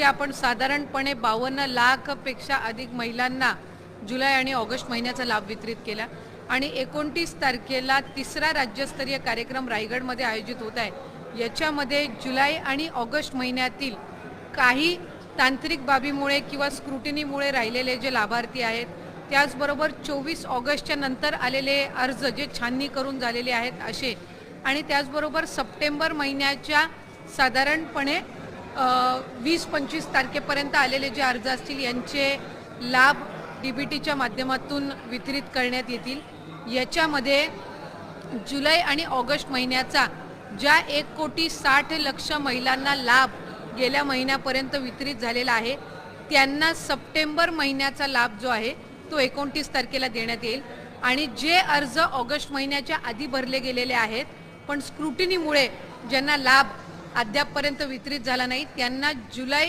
आपण साधारणपणे 52 लाखपेक्षा अधिक महिलांना जुलै आणि ऑगस्ट महिन्याचा लाभ वितरित केला आणि 29 तारखेला तिसरा राज्यस्तरीय कार्यक्रम रायगडमध्ये आयोजित होत आहे। याच्यामध्ये जुलै आणि ऑगस्ट महिन्यातील काही तांत्रिक बाबीमुळे किंवा स्क्रुटिनीमुळे राहिलेले जे लाभार्थी आहेत, त्याचबरोबर 24 ऑगस्टच्या नंतर आलेले अर्ज जे छाननी करून झालेले आहेत असे, आणि त्याचबरोबर सप्टेंबर महिन्याच्या साधारणपणे 20-25 तारखेपर्यंत आलेले जे अर्ज असतील यांचे लाभ डीबीटीच्या माध्यमातून वितरित करण्यात येतील। याच्यामध्ये जुलै आणि ऑगस्ट महिन्याचा ज्या 1,60,00,000 महिलांना लाभ गेल्या महिन्यापर्यंत वितरित झालेला आहे, त्यांना सप्टेंबर महिन्याचा लाभ जो आहे तो 29 तारखेला देण्यात येईल। आणि जे अर्ज ऑगस्ट महिन्याच्या आधी भरले गेलेले आहेत पण स्क्रुटिनीमुळे ज्यांना लाभ अद्यापपर्यंत वितरित झाला नाही, त्यांना जुलै